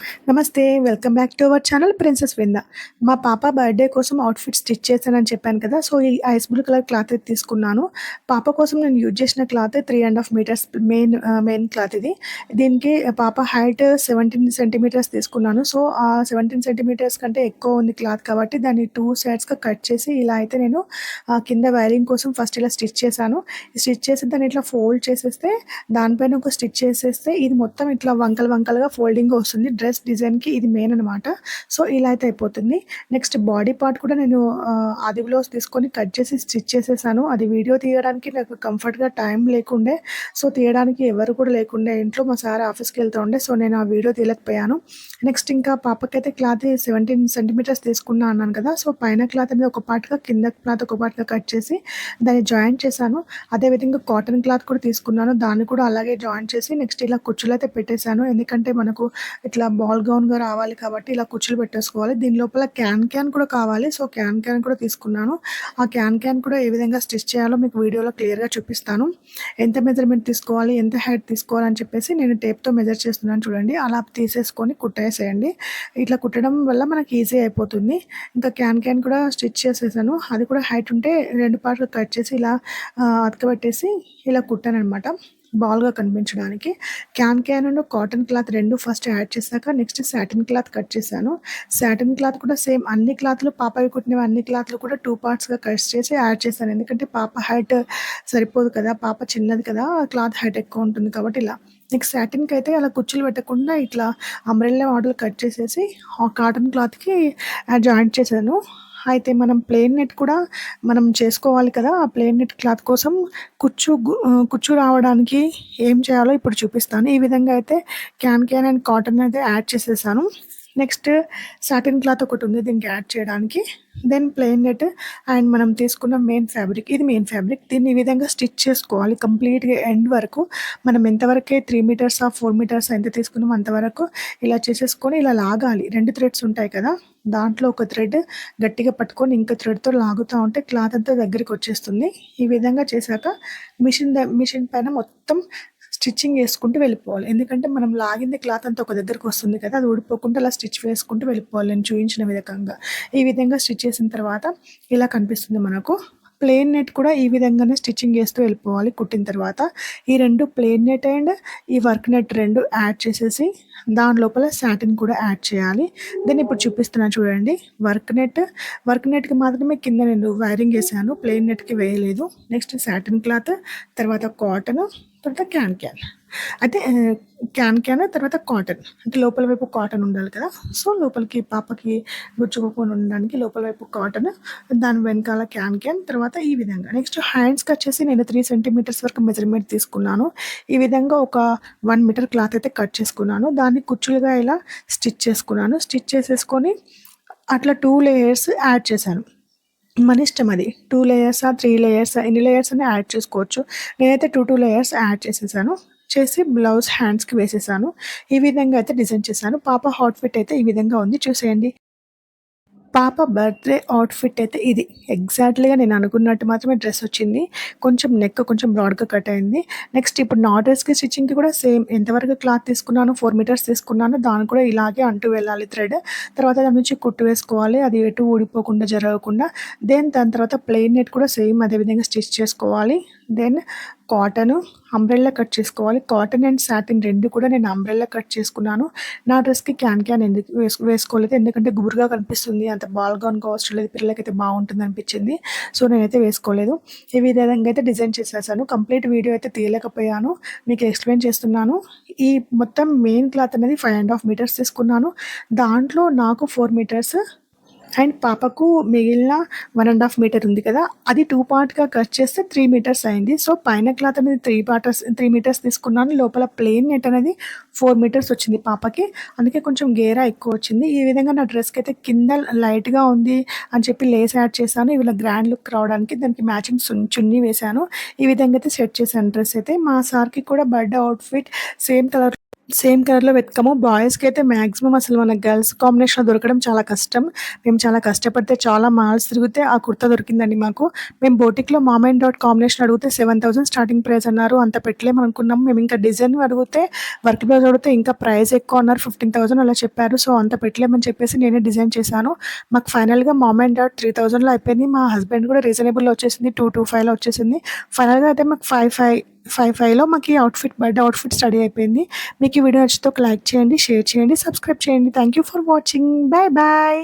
నమస్తే. Welcome back to our channel princess వింద. మా పాప బర్త్‌డే కోసం అవుట్‌ఫిట్ స్టిచ్ చేశానని చెప్పాను కదా! సో, ఈ ఐస్ బ్లూ కలర్ క్లాత్ అయితే తీసుకున్నాను. పాప కోసం నేను యూజ్ చేసిన క్లాత్ 3½ మీటర్స్ మెయిన్ క్లాత్ ఇది. దీనికి పాప హైట్ 17 సెంటీమీటర్స్ తీసుకున్నాను. సో, ఆ 17 సెంటీమీటర్స్ కంటే ఎక్కువ ఉంది క్లాత్ కాబట్టి దాన్ని 2 సైడ్స్‌గా కట్ చేసి ఇలా అయితే నేను కింద వైరింగ్ కోసం ఫస్ట్ ఇలా స్టిచ్ చేశాను. స్టిచ్ చేసి దాన్ని ఇట్లా ఫోల్డ్ చేసేస్తే దానిపైన ఒక స్టిచ్ చేసేస్తే ఇది మొత్తం ఇట్లా వంకలుగా ఫోల్డింగ్‌గా వస్తుంది. డ్రెస్ డిజైన్‌కి ఇది మెయిన్ అనమాట. సో, ఇలా అయితే అయిపోతుంది. నెక్స్ట్ బాడీ పార్ట్ కూడా నేను ఆది బ్లౌజ్ తీసుకొని కట్ చేసి స్టిచ్ చేసేసాను. అది వీడియో తీయడానికి నాకు కంఫర్ట్‌గా టైం లేకుండే. సో, తీయడానికి ఎవరు కూడా లేకుండే. ఇంట్లో మా సార్ ఆఫీస్‌కి వెళ్తూ ఉండే. సో, నేను ఆ వీడియో తీయలేకపోయాను. నెక్స్ట్ ఇంకా పాపకైతే క్లాత్ 17 సెంటీమీటర్స్ తీసుకున్నా అన్నాను కదా! సో, పైన క్లాత్ అనేది ఒక పార్ట్‌గా, కింద క్లాత్ ఒక పార్ట్‌గా కట్ చేసి దాన్ని జాయింట్ చేశాను. అదేవిధంగా కాటన్ క్లాత్ కూడా తీసుకున్నాను. దాన్ని కూడా అలాగే జాయింట్ చేసి నెక్స్ట్ ఇలా కుచ్చులైతే పెట్టేశాను. ఎందుకంటే మనకు ఇట్లా బాల్ గౌన్‌గా రావాలి కాబట్టి ఇలా కుచ్చులు పెట్టేసుకోవాలి. దీని లోపల క్యాన్ కూడా కావాలి. సో, క్యాన్ కూడా తీసుకున్నాను. ఆ క్యాన్ కూడా ఏ విధంగా స్టిచ్ చేయాలో మీకు వీడియోలో క్లియర్‌గా చూపిస్తాను. ఎంత మెజర్‌మెంట్ తీసుకోవాలి, ఎంత హైట్ తీసుకోవాలని చెప్పేసి నేను టేప్‌తో మెజర్ చేస్తున్నాను చూడండి. అలా తీసేసుకొని కుట్టేసేయండి. ఇట్లా కుట్టడం వల్ల మనకి ఈజీ అయిపోతుంది. ఇంకా క్యాన్ కూడా స్టిచ్ చేసేసాను. అది కూడా హైట్ ఉంటే 2 పార్ట్‌లు కట్ చేసి ఇలా అతకబెట్టేసి ఇలా కుట్టాననమాట. బాల్‌గా కనిపించడానికి. Can cotton cloth 2 first add చేశాక నెక్స్ట్ సాటిన్ క్లాత్ కట్ చేశాను. సాటిన్ క్లాత్ కూడా సేమ్ అన్ని క్లాత్‌లు పాపవి కుట్టినవి అన్ని క్లాత్‌లు కూడా 2 పార్ట్స్‌గా కట్ చేసి యాడ్ చేశాను. ఎందుకంటే పాప హైట్ సరిపోదు కదా! పాప చిన్నది కదా! క్లాత్ హైట్ ఎక్కువ ఉంటుంది కాబట్టి ఇలా. నెక్స్ట్ సాటిన్‌కైతే అలా కుచ్చులు పెట్టకుండా ఇట్లా అంబ్రెల్లా మోడల్ కట్ చేసేసి ఆ కాటన్ క్లాత్‌కి జాయింట్ చేశాను. అయితే మనం ప్లెయిన్ నెట్ కూడా మనం చేసుకోవాలి కదా! ఆ ప్లెయిన్ నెట్ క్లాత్ కోసం కుచ్చు రావడానికి ఏం చేయాలో ఇప్పుడు చూపిస్తాను. ఈ విధంగా అయితే క్యాన్ అండ్ కాటన్ అయితే యాడ్ చేసేసాను. నెక్స్ట్ సాటిన్ క్లాత్ ఒకటుంది దీనికి యాడ్ చేయడానికి. దెన్ ప్లెయిన్ నెట్ అండ్ మనం తీసుకున్న మెయిన్ ఫ్యాబ్రిక్. ఇది మెయిన్ ఫ్యాబ్రిక్. దీన్ని ఈ విధంగా స్టిచ్ చేసుకోవాలి కంప్లీట్‌గా ఎండ్ వరకు. మనం ఎంతవరకే 3 మీటర్సా, 4 మీటర్సా ఎంత తీసుకున్నామో అంతవరకు ఇలా చేసేసుకొని ఇలా లాగాలి. 2 థ్రెడ్స్ ఉంటాయి కదా! దాంట్లో ఒక థ్రెడ్ గట్టిగా పట్టుకొని ఇంకో థ్రెడ్‌తో లాగుతా ఉంటే క్లాత్ అంతా దగ్గరికొచ్చేస్తుంది. ఈ విధంగా చేశాక మిషన్ పైన మొత్తం స్టిచ్చింగ్ చేసుకుంటూ వెళ్ళిపోవాలి. ఎందుకంటే మనం లాగింది క్లాత్ అంతా ఒక దగ్గరకొస్తుంది కదా! అది ఊడిపోకుండా అలా స్టిచ్ వేసుకుంటూ వెళ్ళిపోవాలి నేను చూయించిన విధంగా. ఈ విధంగా స్టిచ్ చేసిన తర్వాత ఇలా కనిపిస్తుంది మనకు. ప్లెయిన్ నెట్ కూడా ఈ విధంగానే స్టిచ్చింగ్ చేస్తూ వెళ్ళిపోవాలి కుట్టిన తర్వాత. ఈ 2 ప్లెయిన్ నెట్ అండ్ ఈ వర్క్ నెట్ 2 యాడ్ చేసేసి దాని లోపల సాటిన్ కూడా యాడ్ చేయాలి. దీన్ని ఇప్పుడు చూపిస్తున్నాను చూడండి. వర్క్ నెట్‌కి మాత్రమే కింద నేను వైరింగ్ ఏసాను. ప్లెయిన్ నెట్‌కి వేయలేదు. నెక్స్ట్ సాటిన్ క్లాత్, తర్వాత కాటను, తర్వాత క్యాన్. అయితే క్యాన్ తర్వాత కాటన్. అంటే లోపల వైపు కాటన్ ఉండాలి కదా! సో, లోపలికి పాపకి గుచ్చుకోకుండా ఉండడానికి లోపల వైపు కాటన్, దాని వెనకాల క్యాన్ తర్వాత ఈ విధంగా. నెక్స్ట్ హ్యాండ్స్‌కొచ్చేసి నేను 3 సెంటీమీటర్స్ వరకు మెజర్‌మెంట్ తీసుకున్నాను. ఈ విధంగా ఒక 1 మీటర్ క్లాత్ అయితే కట్ చేసుకున్నాను. దాన్ని కుచ్చులుగా ఇలా స్టిచ్ చేసుకున్నాను. స్టిచ్ చేసేసుకొని అట్లా 2 లేయర్స్ యాడ్ చేశాను. మన ఇష్టం అది. 2 లేయర్సా, 3 లేయర్సా ఎన్ని లేయర్స్ అయినా యాడ్ చేసుకోవచ్చు. నేనైతే 2 లేయర్స్ యాడ్ చేసేసాను. చేసి బ్లౌజ్ హ్యాండ్స్‌కి వేసేసాను. ఈ విధంగా అయితే డిజైన్ చేశాను. పాప అవుట్‌ఫిట్ అయితే ఈ విధంగా ఉంది చూసేయండి. పాప బర్త్‌డే అవుట్‌ఫిట్ అయితే ఇది. ఎగ్జాక్ట్‌లీగా నేను అనుకున్నట్టు మాత్రమే డ్రెస్ వచ్చింది. కొంచెం నెక్ కొంచెం బ్రాడ్‌గా కట్ అయింది. నెక్స్ట్ ఇప్పుడు నా డ్రెస్‌కి స్టిచ్చింగ్‌కి కూడా సేమ్ ఎంతవరకు క్లాత్ తీసుకున్నానో 4 మీటర్స్ తీసుకున్నాను. దాన్ని కూడా ఇలాగే అంటూ వెళ్ళాలి థ్రెడ్. తర్వాత దాని నుంచి కుట్టు వేసుకోవాలి. అది ఎటు ఊడిపోకుండా జరగకుండా. దాని తర్వాత ప్లెయిన్ నెట్ కూడా సేమ్ అదే విధంగా స్టిచ్ చేసుకోవాలి. దెన్ కాటను, అంబ్రెల్లా కట్ చేసుకోవాలి. కాటన్ అండ్ సాటిన్ 2 కూడా నేను అంబ్రెల్లా కట్ చేసుకున్నాను. నా డ్రెస్‌కి క్యాన్ ఎందుకు వేసుకోలేదు. ఎందుకంటే గుబురుగా కనిపిస్తుంది. అంత బాల్ గౌన్‌గా అవసరం లేదు. పిల్లలకైతే బాగుంటుందనిపించింది. సో, నేనైతే వేసుకోలేదు. ఈ విధంగా అయితే డిజైన్ చేసేసాను. కంప్లీట్ వీడియో అయితే తీయలేకపోయాను. మీకు ఎక్స్‌ప్లెయిన్ చేస్తున్నాను. ఈ మొత్తం మెయిన్ క్లాత్ అనేది 5½ మీటర్స్ తీసుకున్నాను. దాంట్లో నాకు 4 మీటర్స్ అండ్ పాపకు మిగిలిన 1½ మీటర్ ఉంది కదా! అది 2 పార్ట్‌గా కట్ చేస్తే 3 మీటర్స్ అయింది. సో, పైన క్లాత్ అనేది 3 మీటర్స్ తీసుకున్నాను. లోపల ప్లెయిన్ నెట్ అనేది 4 మీటర్స్ వచ్చింది పాపకి. అందుకే కొంచెం గేరా ఎక్కువ వచ్చింది. ఈ విధంగా నా డ్రెస్‌కి అయితే కింద లైట్‌గా ఉంది అని చెప్పి లేస్ యాడ్ చేశాను. ఇలా గ్రాండ్ లుక్ రావడానికి దానికి మ్యాచింగ్ చున్నీ వేశాను. ఈ విధంగా అయితే సెట్ చేశాను డ్రెస్ అయితే. మా సార్‌కి కూడా birthday outfit same colour same కలర్‌లో వెతికాము. బాయ్స్‌కైతే మాక్సిమం అసలు మన గర్ల్స్ కాంబినేషన్‌లో దొరకడం చాలా కష్టం. మేము చాలా కష్టపడితే చాలా మాల్స్ తిరిగితే ఆ కుర్తా దొరికిందండి మాకు. మేము బోటిక్‌లో మామ్ అండ్ డాట్ కాంబినేషన్ అడిగితే 7,000 స్టార్టింగ్ ప్రైస్ అన్నారు. అంత పెట్టలేమనుకున్నాం. మేము ఇంకా డిజైన్ అడిగితే వర్క్ బ్లౌజ్ అడిగితే ఇంకా ప్రైస్ ఎక్కువ అన్నారు. 15,000 అలా చెప్పారు. సో, అంత పెట్టలేమని చెప్పేసి నేనే డిజైన్ చేశాను. మాకు ఫైనల్‌గా మామ్ అండ్ డాట్ 3,000లో అయిపోయింది. మా హస్బెండ్ కూడా రీజనబుల్‌లో వచ్చేసింది. 225లో వచ్చేసింది. ఫైనల్‌గా అయితే మాకు 5,500లో మాకు ఈ అవుట్‌ఫిట్ బర్త్‌డే అవుట్‌ఫిట్ రెడీ అయిపోయింది. మీకు ఈ వీడియో నచ్చితే ఒక లైక్ చేయండి, షేర్ చేయండి, సబ్స్క్రైబ్ చేయండి. Thank you for watching. Bye bye.